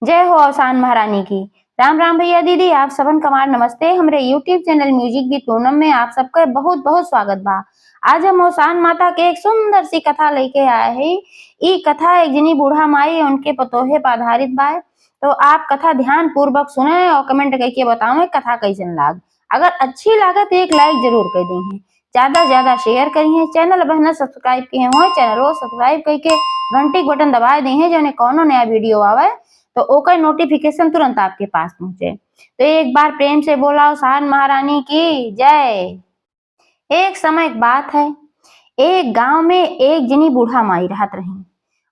जय हो अवसान महारानी की। राम राम भैया दीदी, आप सबन कमार नमस्ते। हमरे YouTube channel Music Beat Poonam में आप सबका बहुत बहुत स्वागत बा। आज हम अवसान माता के एक सुंदर सी कथा लेके आए हैं। ई कथा एक जनी बूढ़ा माई उनके पतोहे पर आधारित बा। तो आप कथा ध्यान पूर्वक सुने और कमेंट करके बताओ कथा कैसन लाग। अगर अच्छी लागत तो एक लाइक जरूर कर दी, ज्यादा से ज्यादा शेयर करिए। चैनल बहना सब्सक्राइब किए हो चैनल को सब्सक्राइब करके घंटी बटन दबा दी जो कोनो नया वीडियो आवे तो ओकर नोटिफिकेशन तुरंत आपके पास पहुंचे। तो एक बार प्रेम से बोला अवसान महारानी की जय। एक समय एक बात है, एक गांव में एक जनी बूढ़ा माई रहत रही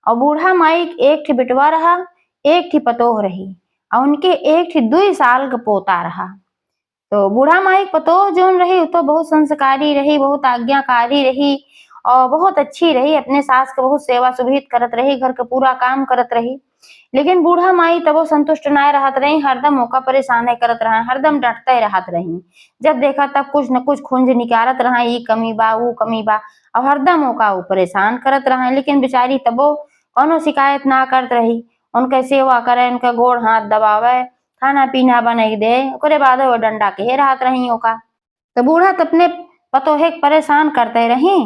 और बूढ़ा माई एक ठी बेटवा रहा, एक ठी पतोह रही और उनके एक ठी 2 साल का पोता रहा। तो बूढ़ा माई पतोह जोन रही तो बहुत संस्कारी रही, बहुत आज्ञाकारी रही और बहुत अच्छी रही। अपने सास का बहुत सेवा सुभित करत रही, घर का पूरा काम करत रही। लेकिन बूढ़ा माई तबो संतुष्ट ना रहत रही, हरदम ओका परेशान करत रहा, हरदम डांटते रहत रही। जब देखा तब कुछ न कुछ खुंज निकारत रहा, ई कमी बा वो कमी बा और हरदम ओका परेशान करत रहा। लेकिन बेचारी तबो कोनो शिकायत ना करत रही। उनके सेवा करे, उनका गोड़ हाथ दबावे, खाना पीना बनाई दे, ओकरे बाद वो डंडा के रहत रही ओका। तो बूढ़ा तो अपने पतोहे के परेशान करते रही।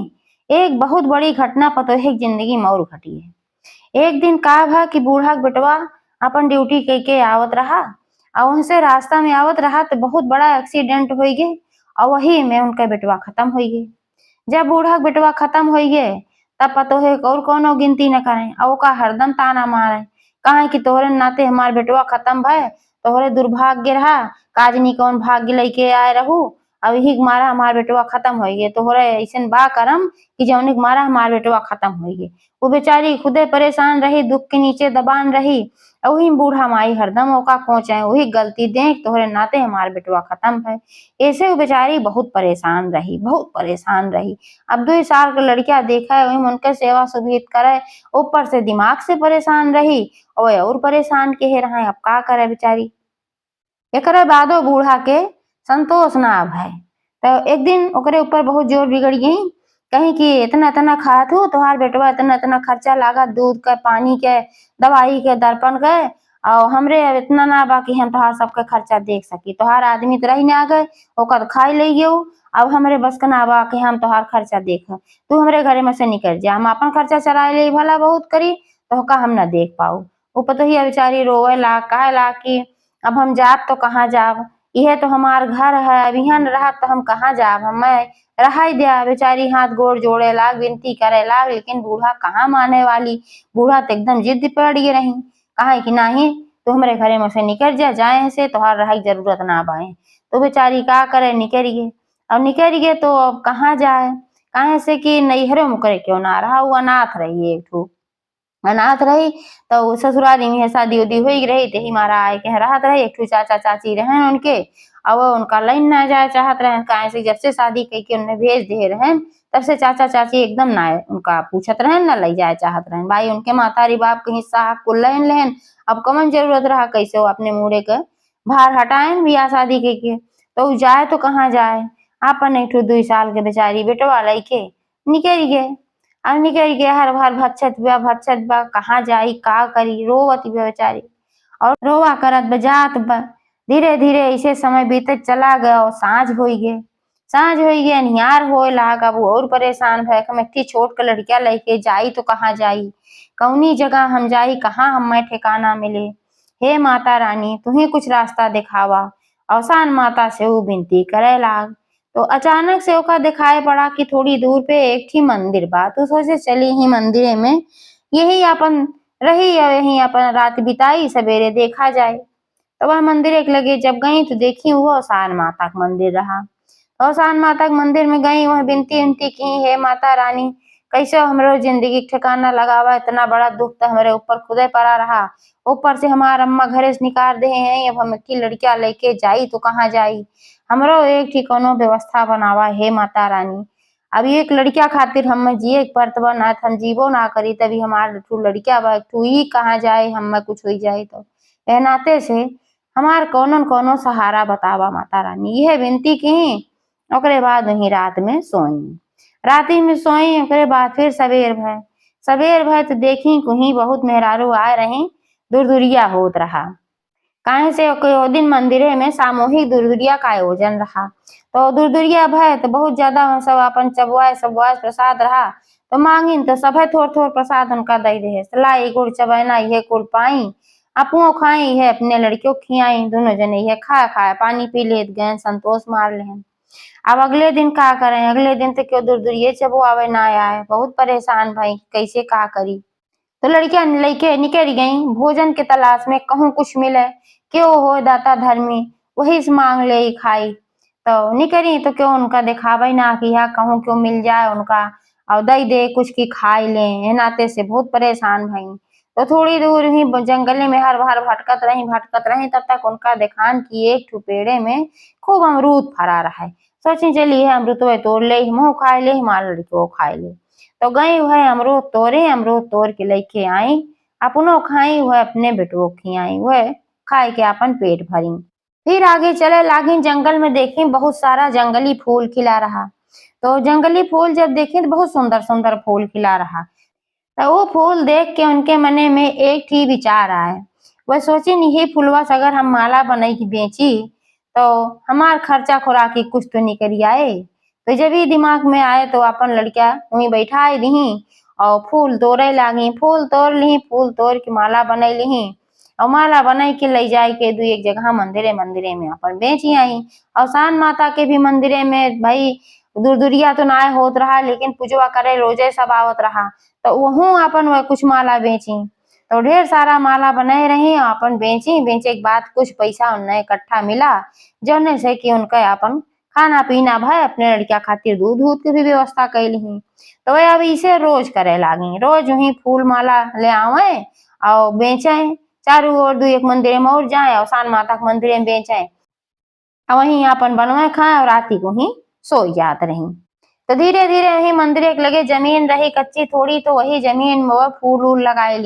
एक बहुत बड़ी घटना पतोहे की जिंदगी में और घटी है। एक दिन का भा कि बूढ़ा के बेटवा अपन ड्यूटी करके आवत रहा और वहां से रास्ता में आवत रहा तो बहुत बड़ा एक्सीडेंट हो गए और वही में उनका बेटवा खत्म हो गए। जब बूढ़ा के बेटवा खत्म हो गए तब पतोहे और कोनो गिनती न करे और ओका हरदम ताना मारे, कहे कि तोहरे नाते हमार बेटवा खत्म भय, तोहरे दुर्भाग्य रहा, काजनी कौन भाग्य लेके आए रहू और यही के मारा हमार बेटवा खत्म हो गए। तोहरे ऐसन बा करम कि जौने के मारा हमार बेटवा खत्म हो गए। वो बेचारी खुदे परेशान रही, दुख के नीचे दबान रही और वही बूढ़ा माई हरदम ओका कोचे वही गलती देख तोहरे नाते हमार बेटवा खत्म है। ऐसे वो बेचारी बहुत परेशान रही, बहुत परेशान रही। अब 2 साल का लड़किया देखा है वही उनके सेवा सुभित करे, ऊपर से दिमाग से परेशान रही और परेशान के रहा। अब का करे बेचारी। एकरे बादो बूढ़ा के संतोष ना भय। तो एक दिन ओकरे ऊपर बहुत जोर बिगड़ गई, कहीं कि इतना इतना खात हो तोहार बेटवा, इतना इतना खर्चा लागत, दूध के, पानी के, दवाई के, दर्पण के और हमरे अब इतना ना बा कि हम तोहार सबके खर्चा देख सकी। तोहार आदमी तो रही ना गए, ओकर खाई ले गयो। अब हमरे बस का ना बा कि हम तोहार खर्चा देख, तू हमरे घरे में से निकल जा, हम अपन खर्चा चला ले भला बहुत करी तो का हम ना देख पाऊ। वो पतोहिया बेचारी रोवे ला कहे ला कि अब हम जाब तो कहाँ जाब, यह तो हमार घर है, अब यहाँ रहा तो हम कहाँ जाब, हमें रहा दिया। बेचारी हाथ गोड़ जोड़े लाग, विनती करे लाग, लेकिन बूढ़ा कहाँ माने वाली। बूढ़ा तो एकदम जिद पड़ गई रही, कहा कि नहीं तो हमारे घरे में से निकल जा, जाए से तोहार रहा जरूरत ना बाए। तो बेचारी का करे, निकल गए। अब निकल गए तो अब कहाँ जाए, कहे से कि नैहरे में करे क्यों ना रहा, वो अनाथ रही, एक ठू अनाथ रही। तो ससुराली में शादी उदी हुई रही ते ही मारा आए के राहत रहे। एक ठू चाचा चाची रहे उनके और वो उनका लाइन ना जाए चाहत रहे, कहे से जब से शादी करके उन्हें भेज दे रहे तब से चाचा चाची एकदम ना उनका पूछत रहे, ना ले जाए चाहत रहे। भाई उनके मातारी बाप के हिस्सा कुल लहन लहन, अब कमन जरूरत रहा कैसे वो अपने मुड़े के भार हटाए बियाह शादी करके। तो जाए तो कहाँ जाए, अपन एक ठू 2 साल के बेचारी बेटवा लेके निकल गए। अब निकल गया, हर भर भक्षत बा कहाँ जाई का करी, रोवत बा बेचारी और रोवा करत बजात बा। धीरे धीरे ऐसे समय बीतत चला गया और सांझ हो गए। सांझ हो गए, अनहियार होए लाग। अब वो और परेशान भय कि मैं छोट के लड़किया लेके जाई तो कहाँ जाई, कौनी जगह हम जाई, कहाँ हमें ठिकाना मिले। हे माता रानी तू ही कुछ रास्ता दिखावा। अवसान माता से वो विनती करे लाग। तो अचानक से ओका दिखाई पड़ा कि थोड़ी दूर पे एक ही मंदिर बा। तो सोचे चली ही मंदिर में यही अपन रही और यही अपन रात बिताई, सवेरे देखा जाए। तो वह मंदिर एक लगे जब गई तो देखी वो अवसान माता का मंदिर रहा। अवसान माता के मंदिर में गई, वह विनती विनती की, हे माता रानी कैसे हमरो जिंदगी ठिकाना लगावा, इतना बड़ा दुख तो हमारे ऊपर खुदे पड़ा रहा, ऊपर से हमार अम्मा घरे से निकाल दे हैं, अब हम एक लड़किया लेके जाई तो कहाँ जाई, हमरो एक ठिकानो व्यवस्था बनावा हे माता रानी। अब एक लड़किया खातिर हम जिए परतबा ना, हम जीवो ना करी तभी हमार लड़किया बा, तू ही कहाँ जाए, हम कुछ हो जाए तो ए नाते से हमार कौनो न कौनो सहारा बतावा माता रानी। यह विनती की। ओकरे बाद वही रात में सोई, राती में सोई। ओकरे बाद फिर सवेर भय तो देखी कहीं बहुत मेहरारू आए रही दुरदुरिया होत रहा। काहे से कि ओ दिन मंदिरे में सामूहिक दुरदुरिया का आयोजन रहा। तो दुरदुरिया भय तो बहुत ज्यादा सब अपन चबवाए प्रसाद रहा। तो मांगिन तो सभे थोड़-थोड़ प्रसाद उनका दई देहे। लाई गुड़ चबैना इहे कुल पाई। अपुओ खाई है अपने लड़कियों खियाई। दोनों जने ये खाए पानी पी लेत गए संतोष मार लेहन। अब अगले दिन का करें, अगले दिन तो क्यों दुरदुरिये चबुआवे ना आए। बहुत परेशान भई कैसे का करी। तो लड़कियां लइके निकल गई भोजन के तलाश में कहूँ कुछ मिले। क्यों हो दाता धर्मी वही से मांग ले खाई। तो निकली तो क्यों उनका दिखावे ना कि यहाँ कहूँ क्यों मिल जाए उनका और दई दे कुछ की खाई ले। ए नाते से बहुत परेशान भई। तो थोड़ी दूर ही जंगले में हर बार भटकत रही तब तक उनका देखान कि एक ठो पेड़े में खूब अमरूद फरा रहा है। सोची चली है अमरूद तोड़ ले मुँह खाए ले हमार लड़कियों खाए ले। तो गई वह अमरूद तोड़ के लेके आई। अपनो खाई वह अपने बेटुओं खियाई वह खाए के अपन पेट भरी। फिर आगे चले लागी जंगल में देखी बहुत सारा जंगली फूल खिला रहा। तो जंगली फूल जब देखी तो बहुत सुंदर सुंदर फूल खिला रहा। तो वो फूल देख के उनके मने में एक ही विचार आए। वह सोची नहीं ये फूलवा से अगर हम माला बनाई की बेची तो हमार खर्चा खुराकी कुछ तो निकल आए। तो जब ये दिमाग में आए तो अपन लड़किया वहीं बैठाई दी और फूल तोड़े लागी। फूल तोड़ के माला बनई ली और माला बनाई के ले जाए के दू एक जगह मंदिरे में अपन बेची आई। और सान माता के भी मंदिरे में भाई दुरदुरिया तो ना होत रहा लेकिन पूजवा करे रोजे सब आवत रहा। तो वहू अपन वह कुछ माला बेची। तो ढेर सारा माला बनाए रही अपन बेचे के बाद कुछ पैसा उन्हें इकट्ठा मिला जौने से कि उनका अपन खाना पीना भय अपने लड़किया खातिर दूध दूध की भी व्यवस्था कैली। तो वह अब इसे रोज करे लागी रोज वही फूल माला ले आवे और बेचे चारों ओर दू एक मंदिर में और जाए और सान माता के मंदिर में बेचे वहीं अपन बनवाए खाए और राती को ही सो जात रही। तो धीरे धीरे वही मंदिर के लगे जमीन रही कच्ची थोड़ी तो वही जमीन में वह फूल लगाए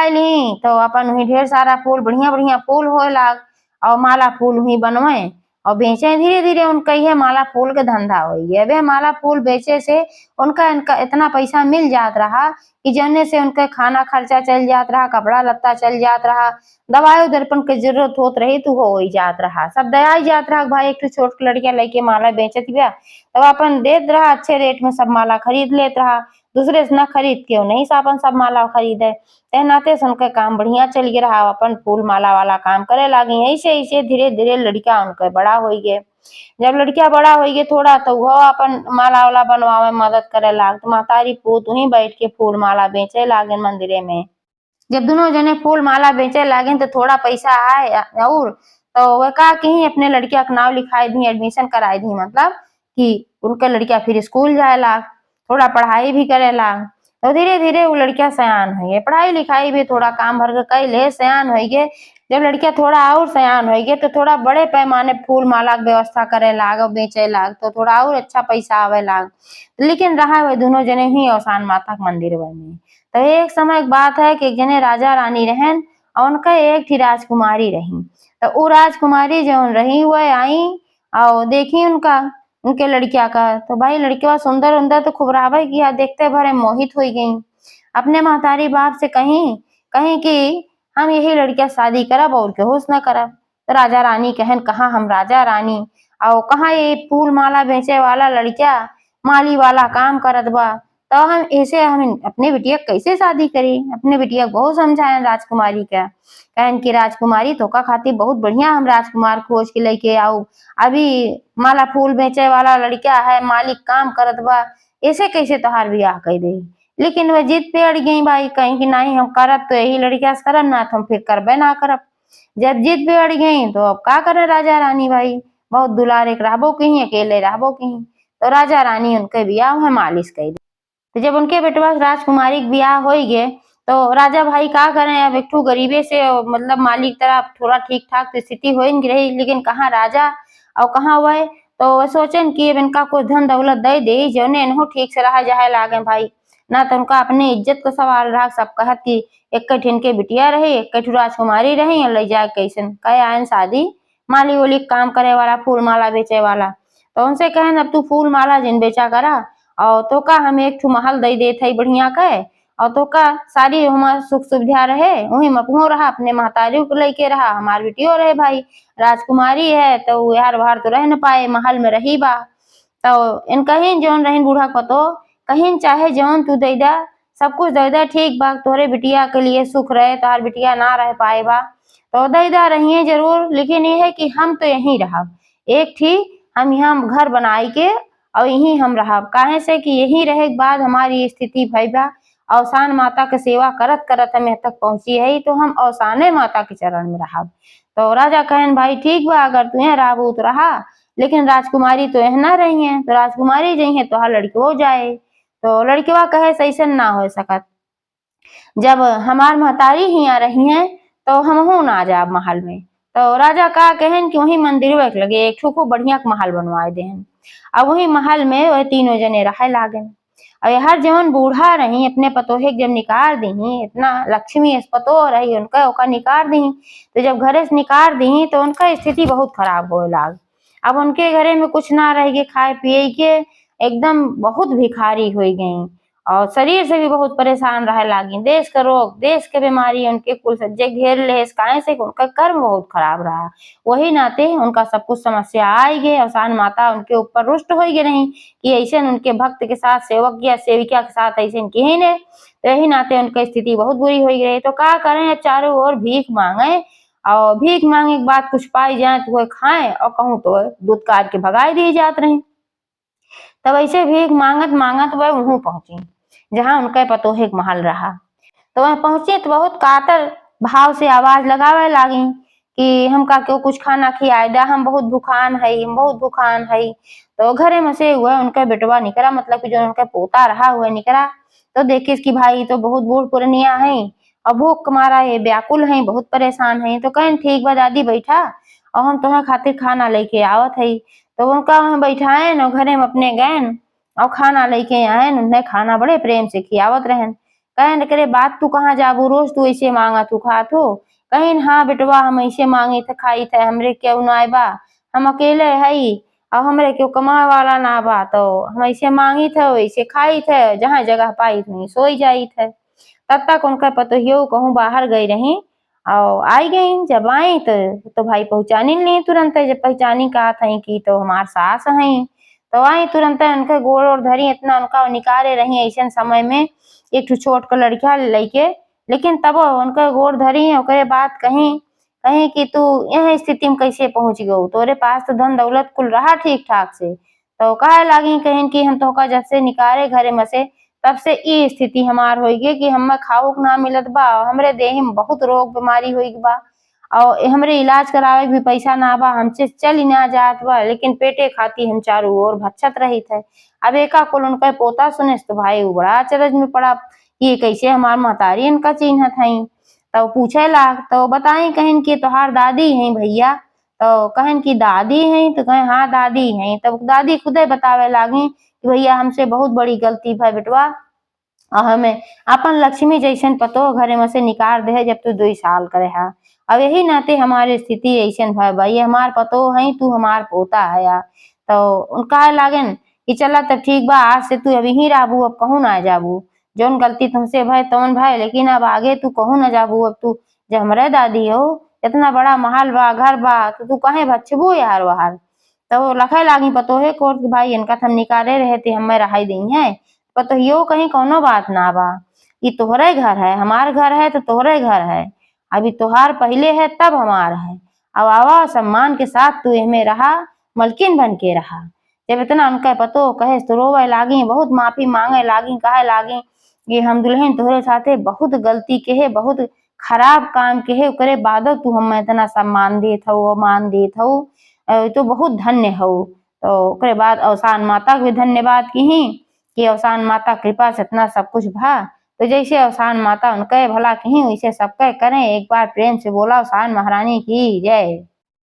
ली। तो अपन वही ढेर सारा फूल बढ़िया बढ़िया फूल होए लाग और माला फूल वही बनवाए और बेचे। धीरे धीरे उनका यह माला फूल का धंधा हो गया। वे माला फूल बेचे से उनका इतना पैसा मिल जात रहा कि जौने से उनका खाना खर्चा चल जात रहा कपड़ा लत्ता चल जात रहा दवाई दर्पण की जरूरत होत रही तो हो ही जात रहा। सब दया जात रहा भाई एक छोट लड़किया लेके माला बेचत बिया तब अपन देत रहा अच्छे रेट में सब माला खरीद लेत रहा। दूसरे से न खरीद के नहीं से अपन सब माला खरीदे। ते नाते से उनका काम बढ़िया चल गया रहा अपन फूल माला वाला काम करे लागी। ऐसे ऐसे धीरे धीरे लड़किया उनका बड़ा हो गए। जब लड़किया बड़ा हो गई थोड़ा तो वो अपन माला वाला बनवावे में मदद करे लाग। तो महतारी पूत वहीं बैठ के फूल माला बेचे लागे मंदिरे में। जब दोनों जने फूल माला बेचे लागे तो थोड़ा पैसा आए और तो वह कहा कि अपने लड़किया का नाम लिखाई दी एडमिशन कराई दी मतलब कि उनके लड़किया फिर स्कूल जाए लाग थोड़ा पढ़ाई भी करे लाग। तो धीरे धीरे वो लड़किया सयान हो गए पढ़ाई लिखाई भी थोड़ा काम भर के कैले सयान हो गए। जब लड़किया थोड़ा और सयान हो गए तो थोड़ा बड़े पैमाने फूल माला की व्यवस्था करे लाग और बेचे लाग तो थोड़ा और अच्छा पैसा आवे लाग। लेकिन रहा वह दोनों जने ही और सान माता के मंदिर में। तो एक समय एक बात है कि एक जने राजा रानी रहन और उनका एक थी राजकुमारी रही। तो वो राजकुमारी जो रही वह आई और देखी उनके लड़किया का। तो भाई लड़किया सुंदर उन्दर तो खुबरावे किया देखते भरे मोहित हो गई। अपने महतारी बाप से कहीं कि हम यही लड़किया शादी करब और केहू से न करब। तो राजा रानी कहन कहा हम राजा रानी और कहा ये फूल माला बेचे वाला लड़किया माली वाला काम करत बा। तो हम ऐसे हम अपने बिटिया कैसे शादी करी। अपने बिटिया बहुत समझाए राजकुमारी का कहन की राजकुमारी तो का खातिर बहुत बढ़िया हम राजकुमार खोज के लेके आऊ। अभी माला फूल बेचे वाला लड़किया है मालिक काम करत बा ऐसे कैसे तोहार बियाह कर दे। लेकिन वह जिद पे अड़ गई भाई कहीं कि नहीं हम करब तो यही लड़किया से करब ना तो हम फिर करबे ना करब। जब जिद पे अड़ गई तो अब का करे राजा रानी भाई बहुत दुलारे रहबो कहीं अकेले रहबो कहीं। तो राजा रानी उनके बियाह है मालिश कर दी। तो जब उनके बेटवा राजकुमारी के ब्याह हो गए तो राजा भाई का करें अब एक गरीबे से मतलब मालिक तरह थोड़ा ठीक ठाक स्थिति हो रही लेकिन कहाँ राजा और कहाँ वह। तो सोचन कि अब इनका कुछ धन दौलत दे दे जौने इन्हों ठीक से रहा जाए लागे भाई ना तो उनका अपने इज्जत का सवाल रहा। सब कहत कि एक ठिन के बिटिया रही एक राजकुमारी रही और ले जाए कैसन कहे आयन शादी माली वाली काम करे वाला फूल माला बेचे वाला। तो उनसे कहन अब तू फूल माला जिन बेचा करा और तो का हम एक ठू महल दे देत है बढ़िया कहे और तो का सारी हमार सुख सुविधा रहे वही मपहो रहा, अपने महतारी को लेके रहा, हमार बेटियो रहे भाई राजकुमारी है तो यार बाहर तो रह न पाए, महल में रही बा। तो इन कहीं जौन रहीन बूढ़ा पतो कहीं चाहे जौन तू दे दा, सब कुछ दे दा, ठीक बा तोरे बिटिया के लिए सुख रहे, तार बिटिया ना रह पाए बा तो दे दा रहिए जरूर, लेकिन ये है कि हम तो यहीं रहब, एक थी हम यहाँ घर बनाई के और यहीं हम रहब, काहे से कि यहीं रहे के बाद हमारी स्थिति भई बा, अवसान माता के सेवा करत करत हम यहाँ तक पहुंची है, तो हम अवसाने माता के चरण में रहब। तो राजा कहन भाई ठीक बा, अगर तू यहाँ रहबू तो रहा, लेकिन राजकुमारी तो यहाँ ना रही है, तो राजकुमारी जई है तो हाँ लड़कियों जाए। तो लड़किवा कहे ऐसन ना हो सकत, जब हमार महतारी हिया रही हैं तो हमहू ना जाब महल में। तो राजा का कहन कि वही मंदिर लगे एक खूब बढ़िया महल बनवाए देहन, अब वही महल में वह तीनों जने रहे लागन। और हर जवन बूढ़ा रही अपने पतोहे जब निकार दी, इतना लक्ष्मी पतो रही उनका ओका निकार दी, तो जब घरे से निकार दी तो उनका स्थिति बहुत खराब हो लाग। अब उनके घरे में कुछ ना रह गए खाए पिए के, एकदम बहुत भिखारी हो गई और शरीर से भी बहुत परेशान रहे लागी, देश का रोग देश के बीमारी उनके कुल सज्जे घेर ले, काहे से उनका कर्म बहुत खराब रहा, वही नाते उनका सब कुछ समस्या आई गए। अवसान माता उनके ऊपर रुष्ट हो गए नहीं कि ऐसे उनके भक्त के साथ सेवक या सेविका के साथ ऐसे की ने, तो यही नाते उनकी स्थिति बहुत बुरी हो गई। तो क्या करें, अब चारों ओर भीख मांगे और भीख मांगे के बाद कुछ पाई जाए तो वह खाएं और कहूँ तो दूध काट के भगाई दी जात रहे। तब ऐसे भीख मांगत मांगत वह वहां पहुंची जहां उनका पतोहे महल रहा। तो वह पहुंची तो बहुत कातर भाव से आवाज लगावे लागी कि हमका क्यों कुछ खाना खियाए दा, हम बहुत भूखान है, हम बहुत भूखान है। तो घरे में से हुआ उनका बेटवा निकला, मतलब कि जो उनका पोता रहा हुआ निकला, तो देखे इसकी भाई तो बहुत बूढ़ पुरनिया है और भूख मारा है, व्याकुल है, बहुत परेशान है। तो कहें ठीक बा दादी बैठा और हम तुम्हें खातिर खाना लेके आवत है। तो उनका वहां बैठाए न घरे में अपने गए और खाना लेके आए, उन्हें खाना बड़े प्रेम से खियावत रहन। कहन करे बात तू कहाँ जाबू, रोज तू ऐसे मांगा तू खात हो। कहीं हाँ बेटवा हम ऐसे मांगे थे खाई थे, हमरे क्यों ना बा, हम अकेले है और हमरे क्यों कमाए वाला ना बा, तो हम ऐसे मांगी थे वैसे खाई थे, जहाँ जगह पाई थी सोई जाई थे। तब तक उनका पतोहियो कहूँ बाहर गई रही और आई गई, जब आई तो भाई पहचानी नहीं तुरंत, जब पहचानी कहा था कि तो हमार सास है, तो आई तुरंत उनके गोड़ और धरी, इतना उनका निकारे रही ऐसे समय में एक छोट का लड़का लेके, लेकिन तब उनका गोड़ धरी ओकरे बात कहीं कहीं कि तू यह स्थिति में कैसे पहुंच गई, तोरे पास तो धन दौलत कुल रहा ठीक ठाक से। तो कहे लागी कहीं कि हम तो का जब से निकारे घरे में से तब से ये स्थिति हमार हो गई कि हमें खाओ ना मिलत बा, हमरे देह में बहुत रोग बीमारी हो गई बा और हमरे इलाज करावे भी पैसा ना बा, हमसे चल ही ना जात बा, लेकिन पेटे खाती हम चारों ओर भक्षत रही थे। अब एका कुल उनका पोता सुने तो भाई वो बड़ा अचरज में पड़ा, ये कैसे हमार महतारी इनका चिन्ह थी। तो पूछे लाग तो बताई कहें कि तोहार दादी है भैया, तो कहें कि दादी है, तो कहें हाँ दादी है। तब दादी खुदे बतावे लागी कि भैया हमसे बहुत बड़ी गलती भाई बेटवा, और हमें अपन लक्ष्मी जैसन पतो घरे में से निकाल दे जब तू 2 साल करे है। अब यही नाते हमारी स्थिति ऐसन भाई हमार पतो है, तू हमार पोता है या। तो उनका लागन कि चला तब ठीक बा, आज से तू अभी ही रहबू, अब कहूँ ना जाबू, जौन गलती तुमसे भाई तौन भाई, लेकिन अब आगे तू कहूँ ना जाबू। अब तू जब हमारे दादी हो, इतना बड़ा महल बा घर बा, तो तू कहे बचबू यार बाहर। तो लखे लागी पतोहे कोर्ट भाई इनका हम निकाले रहे थे, हमें रहाई दी है, पतोहियो कहीं कोनो बात ना बा, ये तोहरे घर है, हमार घर है तो तोहरे घर है, अभी तोहार पहले है तब हमार है, अब आवा सम्मान के साथ तू इनमें रहा, मलकिन बन के रहा। जब इतना उनका पतो कहे तो रोवे लागी, बहुत माफी मांगे लागी, कहे लागी कि हम दुल्हन तोहरे साथे बहुत गलती के है, बहुत खराब काम के है, करे बाद तू हमें इतना सम्मान देत हो, मान देत हो, तो बहुत धन्य हो। तो ओकरे बाद अवसान माता को भी धन्यवाद की कि अवसान माता कृपा से इतना सब कुछ भा। तो जैसे अवसान माता उनके भला की वैसे सबके करें, एक बार प्रेम से बोला अवसान महारानी की जय।